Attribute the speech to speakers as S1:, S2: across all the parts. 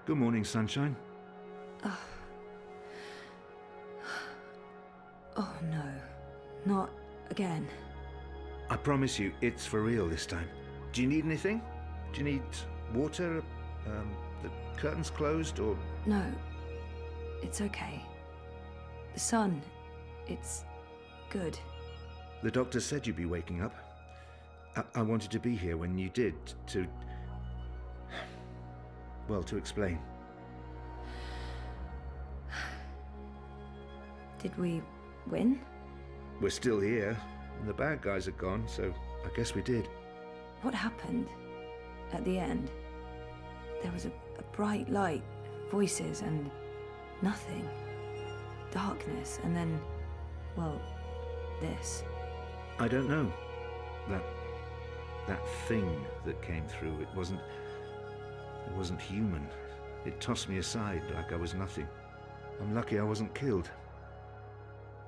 S1: Good morning, sunshine.
S2: Oh no, not again.
S1: I promise you, it's for real this time. Do you need anything? Do you need water? The curtains closed, or...?
S2: No, it's okay. The sun, it's good.
S1: The doctor said you'd be waking up. I wanted to be here when you did, to... well, to explain.
S2: Did we win?
S1: We're still here, and the bad guys are gone, so I guess we did.
S2: What happened at the end? There was a bright light, voices, and nothing. Darkness, and then, well, this.
S1: I don't know. That thing that came through, it wasn't human. It tossed me aside like I was nothing. I'm lucky I wasn't killed.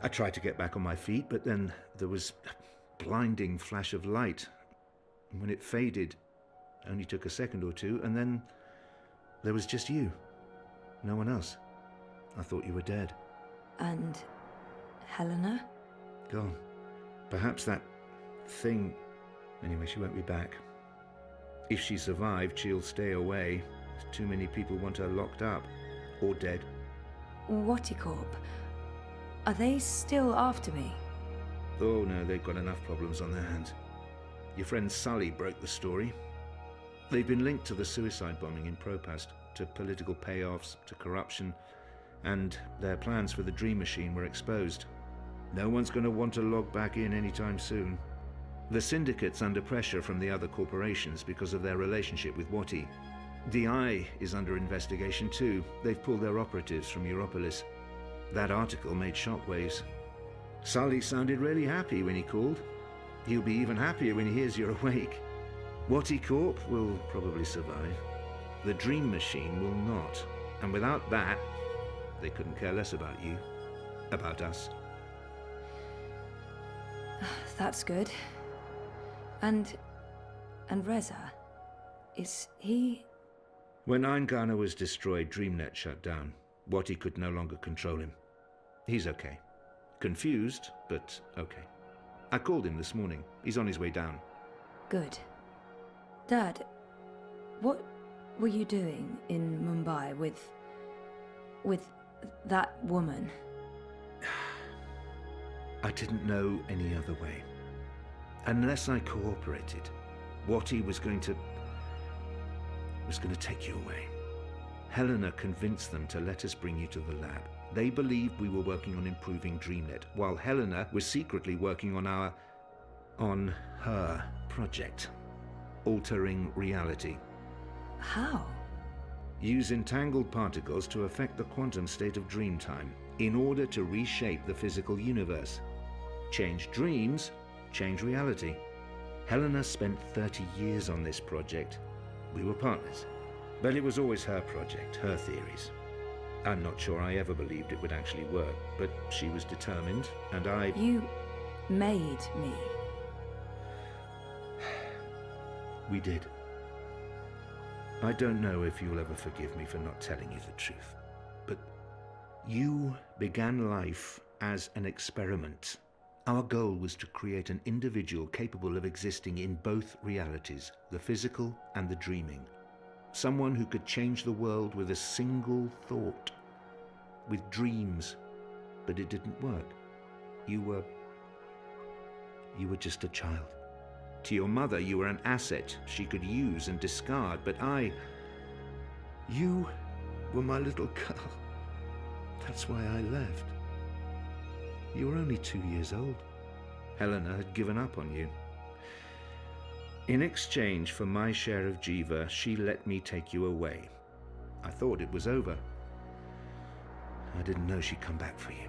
S1: I tried to get back on my feet, but then there was a blinding flash of light. And when it faded, it only took a second or two, and then there was just you. No one else. I thought you were dead.
S2: And Helena?
S1: Gone. Perhaps that thing... Anyway, she won't be back. If she survived, she'll stay away. Too many people want her locked up. Or dead.
S2: Whatticorp? Are they still after me?
S1: Oh no, they've got enough problems on their hands. Your friend Sully broke the story. They've been linked to the suicide bombing in Propast, to political payoffs, to corruption, and their plans for the Dream Machine were exposed. No one's going to want to log back in anytime soon. The Syndicate's under pressure from the other corporations because of their relationship with Wati. DI is under investigation too. They've pulled their operatives from Europolis. That article made shockwaves. Sully sounded really happy when he called. He'll be even happier when he hears you're awake. Whatticorp will probably survive. The Dream Machine will not. And without that, they couldn't care less about you. About us.
S2: That's good. And Reza, is he...
S1: When Eingana was destroyed, DreamNet shut down. Wati could no longer control him. He's okay. Confused, but okay. I called him this morning. He's on his way down.
S2: Good. Dad, what were you doing in Mumbai with that woman?
S1: I didn't know any other way. Unless I cooperated, Wati was going to take you away. Helena convinced them to let us bring you to the lab. They believed we were working on improving DreamNet, while Helena was secretly working on her project, altering reality.
S2: How?
S1: Use entangled particles to affect the quantum state of dreamtime in order to reshape the physical universe. Change dreams, change reality. Helena spent 30 years on this project. We were partners. But it was always her project, her theories. I'm not sure I ever believed it would actually work, but she was determined, and I...
S2: You made me.
S1: We did. I don't know if you'll ever forgive me for not telling you the truth, but you began life as an experiment. Our goal was to create an individual capable of existing in both realities, the physical and the dreaming. Someone who could change the world with a single thought, with dreams, but it didn't work. You were just a child. To your mother, you were an asset she could use and discard, but you were my little girl. That's why I left. You were only 2 years old. Helena had given up on you. In exchange for my share of Jiva, she let me take you away. I thought it was over. I didn't know she'd come back for you.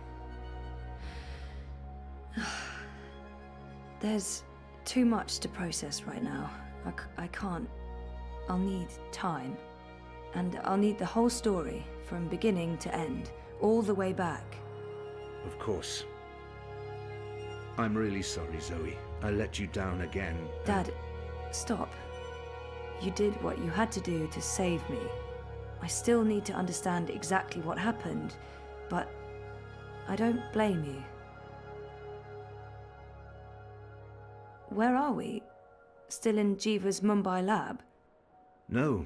S2: There's too much to process right now. I can't. I'll need time. And I'll need the whole story, from beginning to end, all the way back.
S1: Of course. I'm really sorry, Zoe. I let you down again.
S2: Dad, stop. You did what you had to do to save me. I still need to understand exactly what happened, but I don't blame you. Where are we? Still in Jiva's Mumbai lab?
S1: No.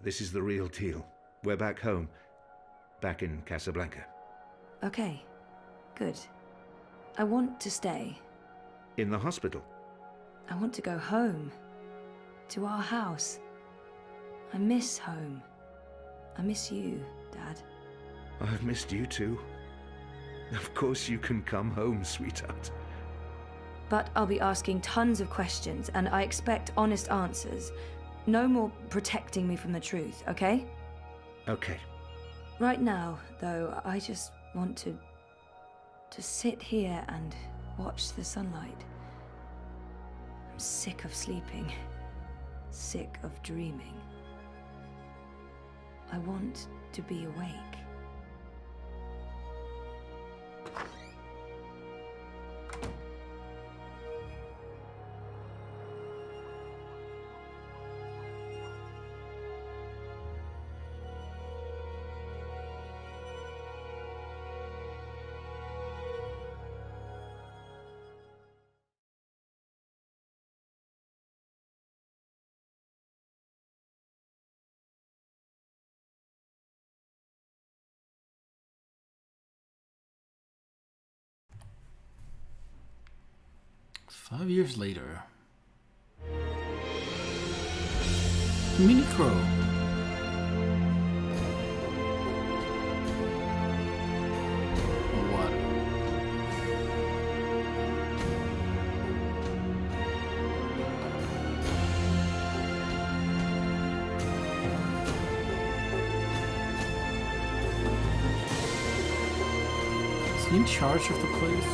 S1: This is the real deal. We're back home. Back in Casablanca.
S2: Okay, good. I want to stay.
S1: In the hospital?
S2: I want to go home. To our house. I miss home. I miss you, Dad.
S1: I've missed you too. Of course you can come home, sweetheart.
S2: But I'll be asking tons of questions, and I expect honest answers. No more protecting me from the truth, okay?
S1: Okay.
S2: Right now, though, I just want to sit here and watch the sunlight. I'm sick of sleeping. Sick of dreaming. I want to be awake.
S3: Five years later. Mini Crow. What? Is he in charge of the place?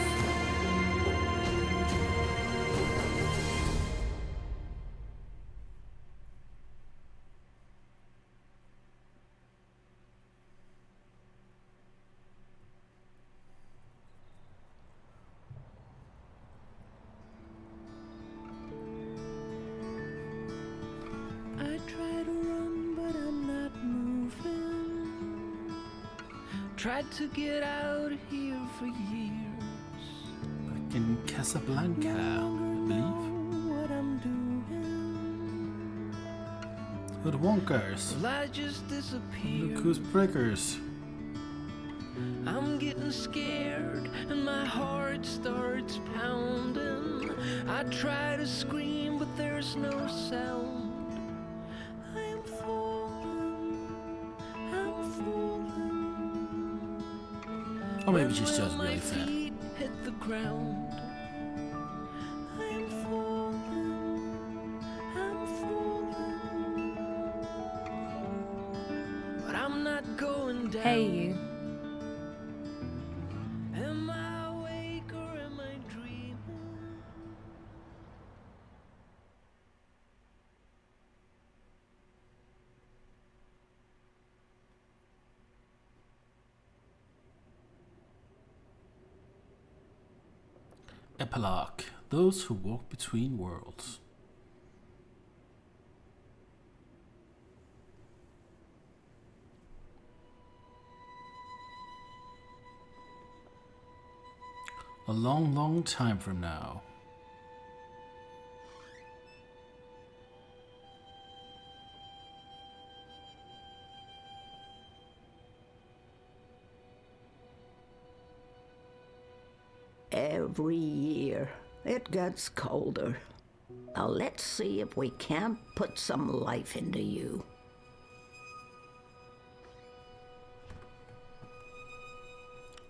S4: Tried to get out of here for years.
S3: Back in Casablanca, I believe.
S4: What I'm doing.
S3: Hoodwonkers.
S4: Well, I just disappeared.
S3: Look who's breakers.
S4: I'm getting scared and my heart starts pounding. I try to scream, but there's no sound. I'm falling.
S3: Or maybe she's just
S4: My
S3: really fat.
S4: feet hit the ground. I'm falling. But I'm not going down.
S2: Hey, you.
S4: Am I awake or am I dreaming?
S3: Epilogue. Those who walk between worlds. A long, long time from now.
S5: Every year, it gets colder. Now let's see if we can't put some life into you.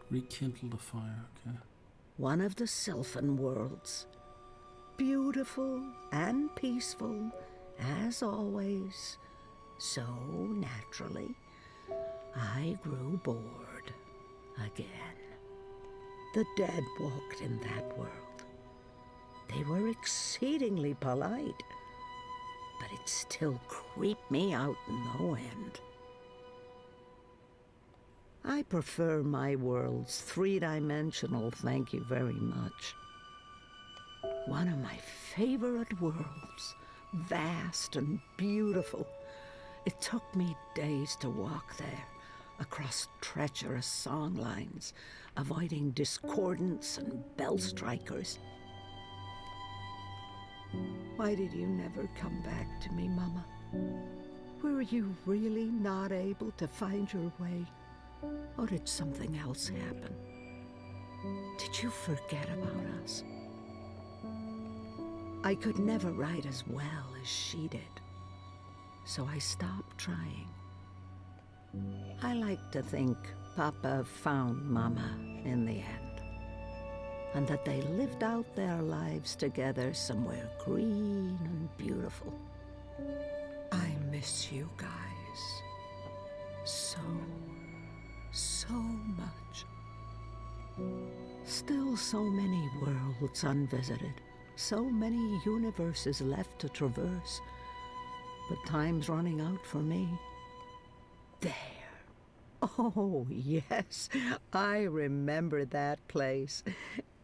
S3: Rekindle the fire, okay.
S5: One of the Sylphan worlds. Beautiful and peaceful, as always. So naturally, I grew bored again. The dead walked in that world. They were exceedingly polite, but it still creeped me out no end. I prefer my worlds three-dimensional, thank you very much. One of my favorite worlds, vast and beautiful, It took me days to walk there, across treacherous song lines, avoiding discordants and bell strikers. Why did you never come back to me, Mama? Were you really not able to find your way? Or did something else happen? Did you forget about us? I could never write as well as she did, so I stopped trying. I like to think Papa found Mama in the end, and that they lived out their lives together somewhere green and beautiful. I miss you guys so much. Still so many worlds unvisited, so many universes left to traverse, but time's running out for me. There. Oh, yes, I remember that place,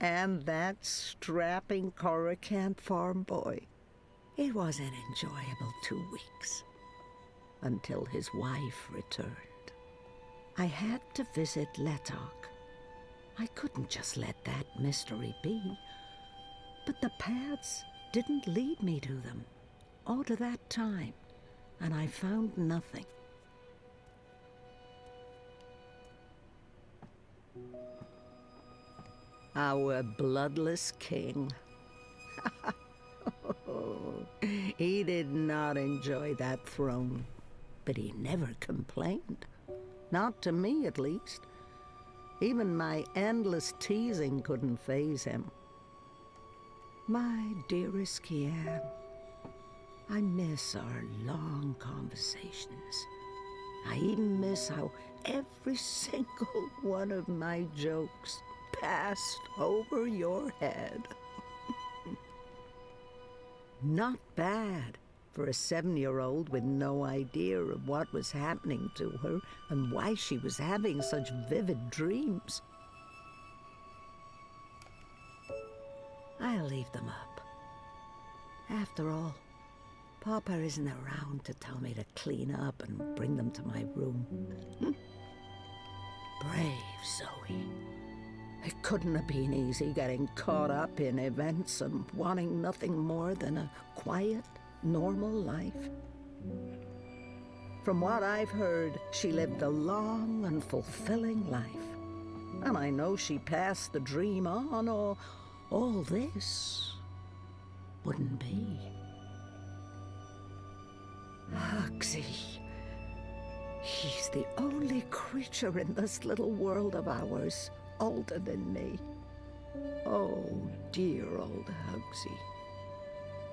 S5: and that strapping Coruscant farm boy. It was an enjoyable 2 weeks, until his wife returned. I had to visit Letok. I couldn't just let that mystery be, but the paths didn't lead me to them, all to that time, and I found nothing. Our bloodless king. He did not enjoy that throne, but he never complained. Not to me, at least. Even my endless teasing couldn't faze him. My dearest Kian, I miss our long conversations. I even miss how every single one of my jokes passed over your head. Not bad for a 7-year-old with no idea of what was happening to her and why she was having such vivid dreams. I'll leave them up. After all, Papa isn't around to tell me to clean up and bring them to my room. Brave Zoe. It couldn't have been easy getting caught up in events and wanting nothing more than a quiet, normal life. From what I've heard, she lived a long and fulfilling life. And I know she passed the dream on, or all this wouldn't be. Hugsy. He's the only creature in this little world of ours older than me. Oh, dear old Hugsy.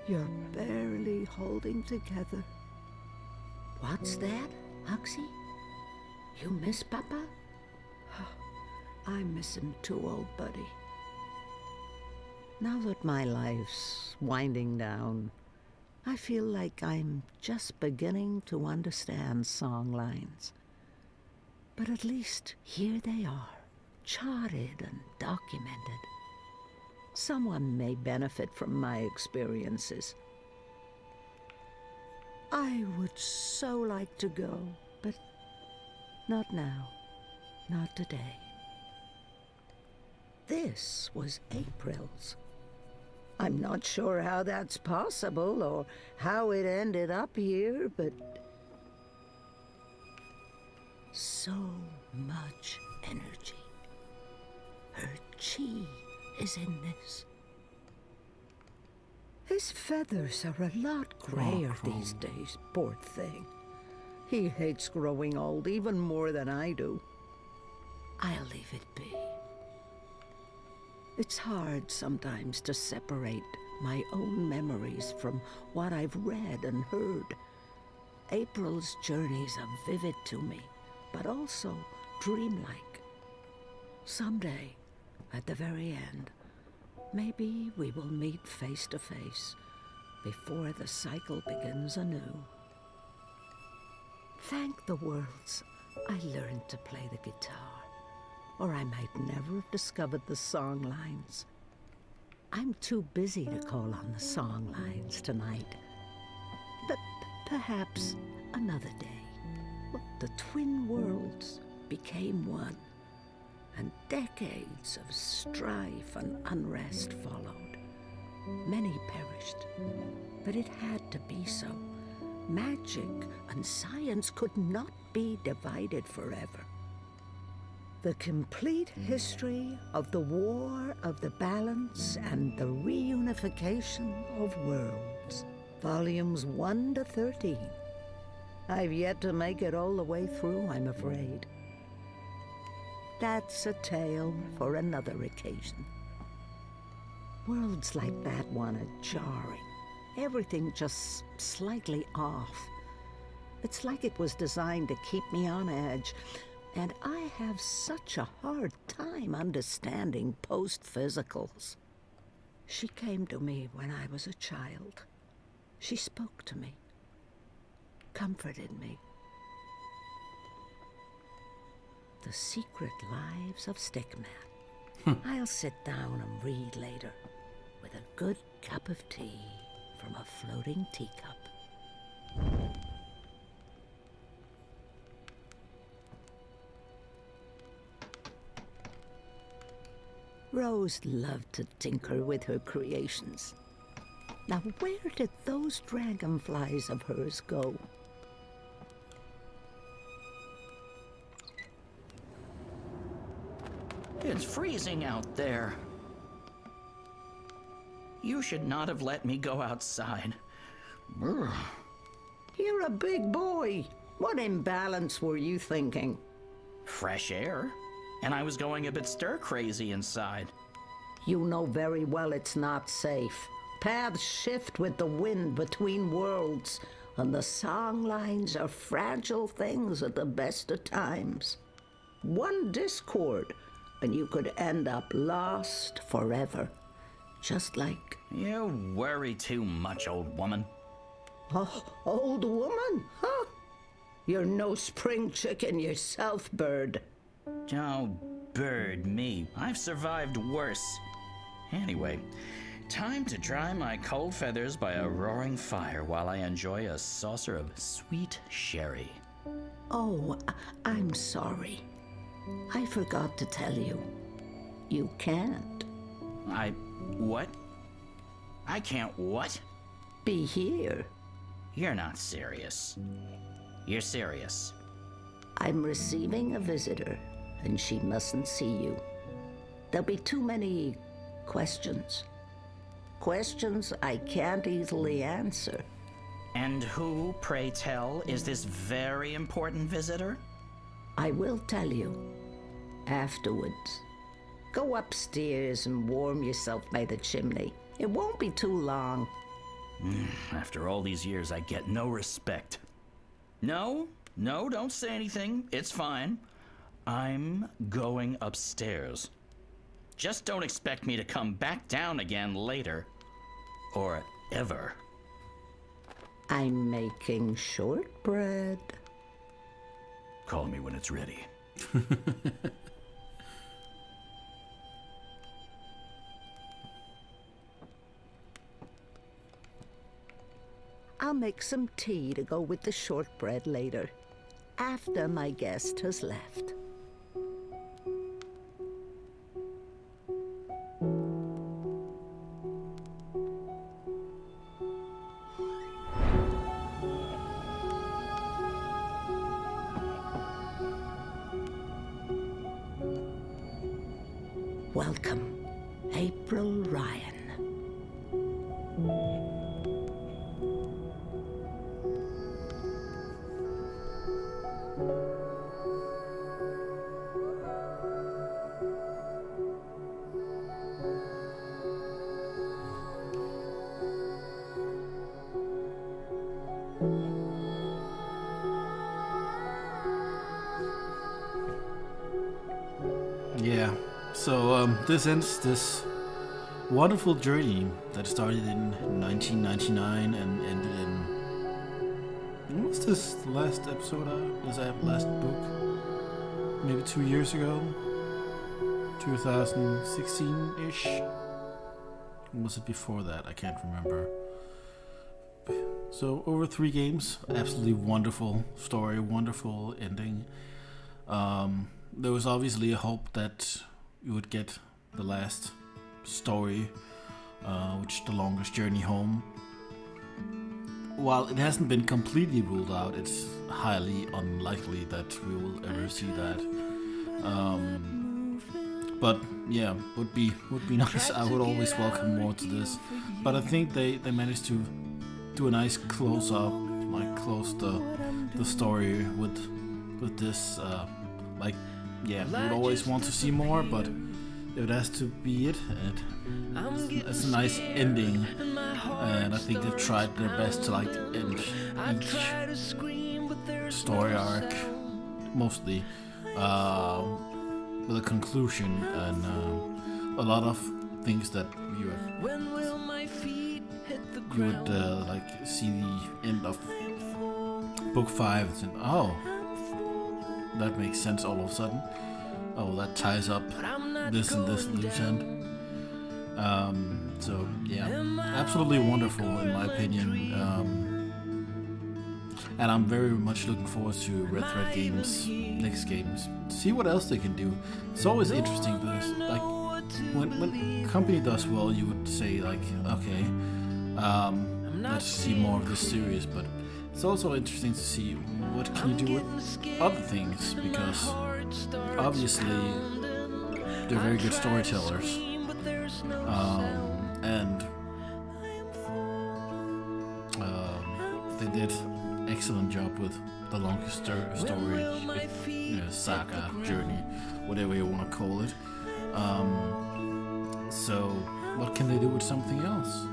S5: You're barely holding together. What's that, Hugsy? You miss Papa? I miss him too, old buddy. Now that my life's winding down, I feel like I'm just beginning to understand song lines. But at least here they are, charted and documented. Someone may benefit from my experiences. I would so like to go, but not now, not today. This was April's. I'm not sure how that's possible or how it ended up here, but so much energy. Her chi is in this. His feathers are a lot grayer these days, poor thing. He hates growing old even more than I do. I'll leave it be. It's hard sometimes to separate my own memories from what I've read and heard. April's journeys are vivid to me, but also dreamlike. Someday, at the very end, maybe we will meet face to face before the cycle begins anew. Thank the worlds I learned to play the guitar, or I might never have discovered the song lines. I'm too busy to call on the song lines tonight, but perhaps another day. The twin worlds became one, and decades of strife and unrest followed. Many perished, but it had to be so. Magic and science could not be divided forever. The complete history of the War of the Balance and the Reunification of Worlds. Volumes 1 to 13. I've yet to make it all the way through, I'm afraid. That's a tale for another occasion. Worlds like that one are jarring. Everything just slightly off. It's like it was designed to keep me on edge, and I have such a hard time understanding post-physicals. She came to me when I was a child. She spoke to me, comforted me. The Secret Lives of Stickman. I'll sit down and read later, with a good cup of tea from a floating teacup. Rose loved to tinker with her creations. Now, where did those dragonflies of hers go?
S6: It's freezing out there. You should not have let me go outside. Brr.
S5: You're a big boy. What imbalance were you thinking?
S6: Fresh air. And I was going a bit stir-crazy inside.
S5: You know very well it's not safe. Paths shift with the wind between worlds, and the song lines are fragile things at the best of times. One discord, and you could end up lost forever. Just like...
S6: You worry too much, old woman.
S5: Oh, old woman, huh? You're no spring chicken yourself, bird.
S6: Oh, bird me. I've survived worse. Anyway, time to dry my cold feathers by a roaring fire while I enjoy a saucer of sweet sherry.
S5: Oh, I'm sorry. I forgot to tell you. You can't.
S6: What? I can't what?
S5: Be here.
S6: You're not serious. You're serious.
S5: I'm receiving a visitor, and she mustn't see you. There'll be too many questions. Questions I can't easily answer.
S6: And who, pray tell, is this very important visitor?
S5: I will tell you. Afterwards. Go upstairs and warm yourself by the chimney. It won't be too long.
S6: After all these years, I get no respect. No, don't say anything. It's fine. I'm going upstairs. Just don't expect me to come back down again later. Or ever.
S5: I'm making shortbread.
S6: Call me when it's ready.
S5: I'll make some tea to go with the shortbread later, after my guest has left. Welcome, April Ryan.
S3: Yeah, so this ends this wonderful journey that started in 1999 and ended in... When was this the last episode out? Was that last book? Maybe 2 years ago? 2016-ish? Or was it before that? I can't remember. So over 3 games, absolutely wonderful story, wonderful ending. There was obviously a hope that you would get the last story, which is The Longest Journey Home. While it hasn't been completely ruled out, it's highly unlikely that we will ever see that. But yeah, would be nice. I would always welcome more to this. But I think they managed to do a nice close up, like close the story with this. You would always want to see more, but it has to be it. It's a nice ending, and I think they've tried their best to like end each story arc mostly with a conclusion and a lot of things that you would like see the end of book 5 and oh, that makes sense all of a sudden. Oh, that ties up this and this loose end. So yeah, absolutely wonderful in my opinion. And I'm very much looking forward to Red Thread Games' next games. See what else they can do. It's always interesting because like when a company does well, you would say like, okay, let's see more of this series. But it's also interesting to see what can you do with other things, because obviously they're very good storytellers, and they did excellent job with The Longest Story, Saga, Journey, whatever you want to call it. So what can they do with something else?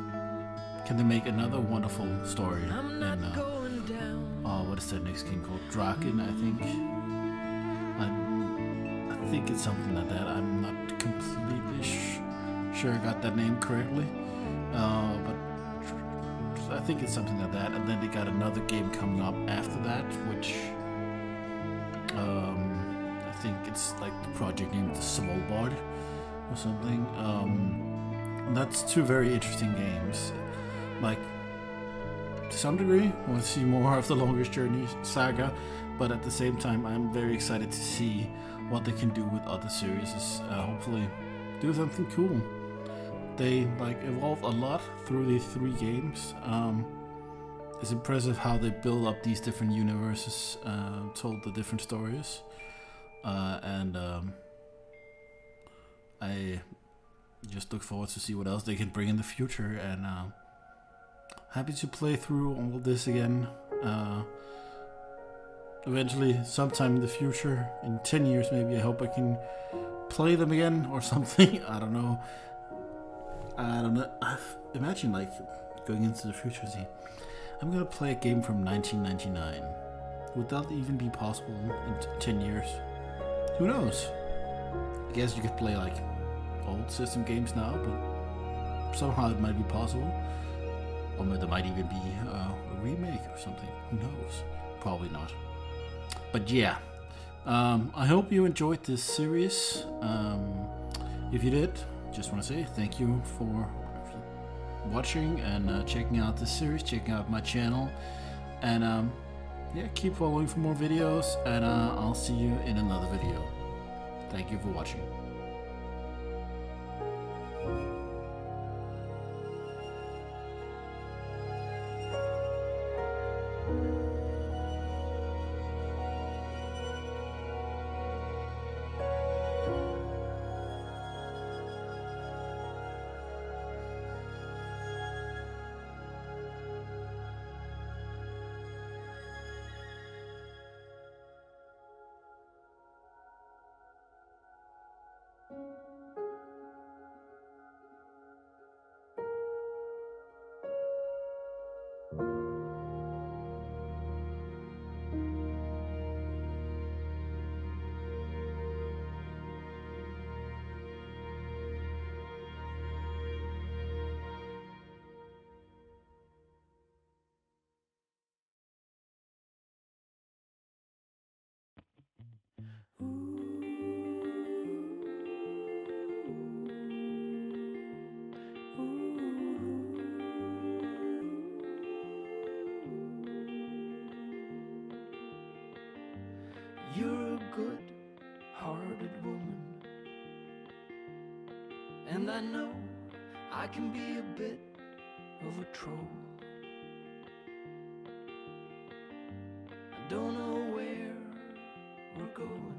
S3: Can they make another wonderful story? And what is that next game called? Draken, I think. I think it's something like that. I'm not completely sure I got that name correctly, but I think it's something like that. And then they got another game coming up after that, which I think it's like the project named The Svalbard or something. And that's 2 very interesting games. Like, to some degree, I want to see more of The Longest Journey Saga, but at the same time, I'm very excited to see what they can do with other series. Hopefully, do something cool. They evolved a lot through these 3 games. It's impressive how they build up these different universes, told the different stories, and I just look forward to see what else they can bring in the future. And happy to play through all of this again. Eventually, sometime in the future, in 10 years maybe, I hope I can play them again or something. I don't know. Imagine like going into the future and saying, I'm gonna play a game from 1999. Would that even be possible in 10 years? Who knows? I guess you could play like old system games now, but somehow it might be possible. Or there might even be a remake or something. Who knows? Probably not. But yeah, I hope you enjoyed this series. If you did, just want to say thank you for watching and checking out this series, checking out my channel, and keep following for more videos, and I'll see you in another video. Thank you for watching.
S4: You're a good-hearted woman, and I know I can be a bit of a troll. I don't know where we're going.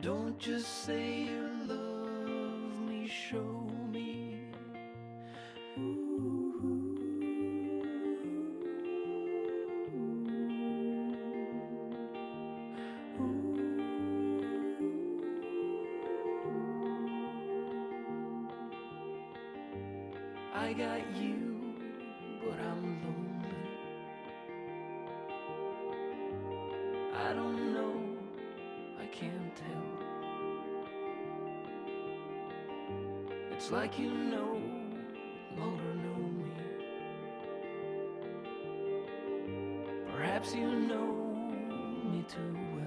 S4: Don't just say you love me, show me. I got you, but I'm lonely. I don't know, I can't tell. It's like you no longer know me. Perhaps you know me too well.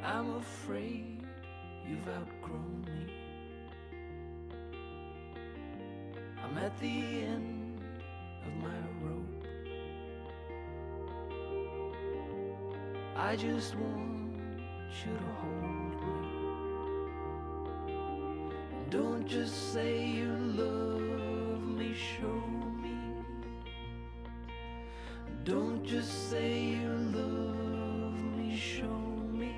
S4: I'm afraid you've outgrown me. I'm at the end of my rope. I just want you to hold me. Don't just say you love me, show me. Don't just say you love me, show me.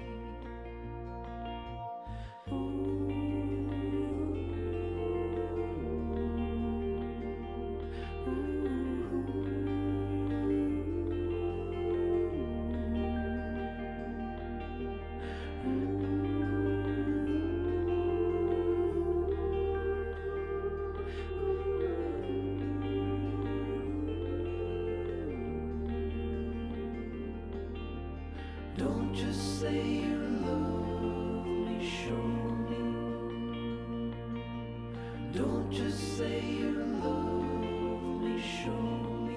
S4: Don't just say you love me, show me. Don't just say you love me, show me.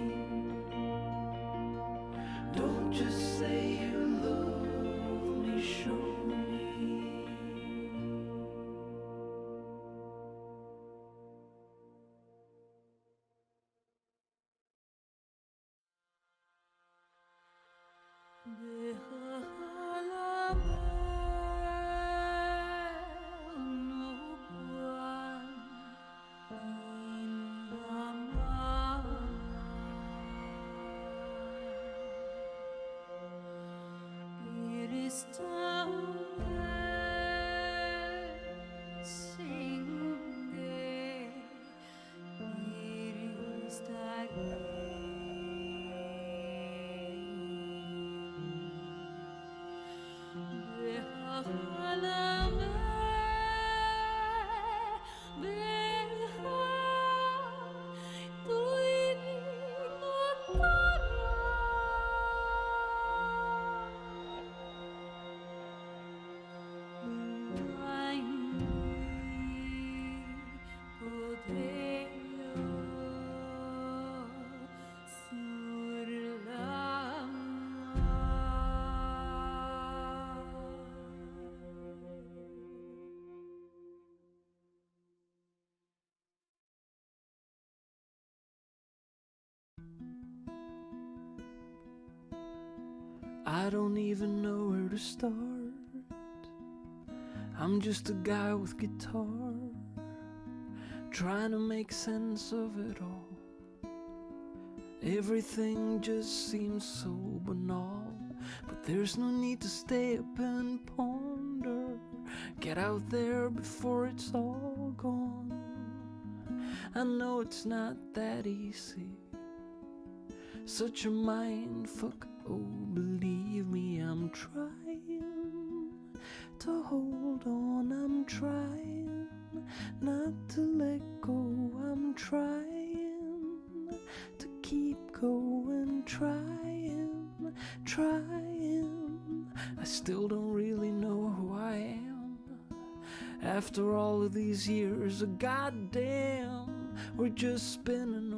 S4: Don't just say you love me, show me. I don't even know where to start. I'm just a guy with guitar, trying to make sense of it all. Everything just seems so banal, but there's no need to stay up and ponder. Get out there before it's all gone. I know it's not that easy, such a mind fuck. Oh, believe me, I'm trying to hold on. I'm trying not to let go. I'm trying to keep going. Trying I still don't really know who I am. After all of these years, goddamn, we're just spinning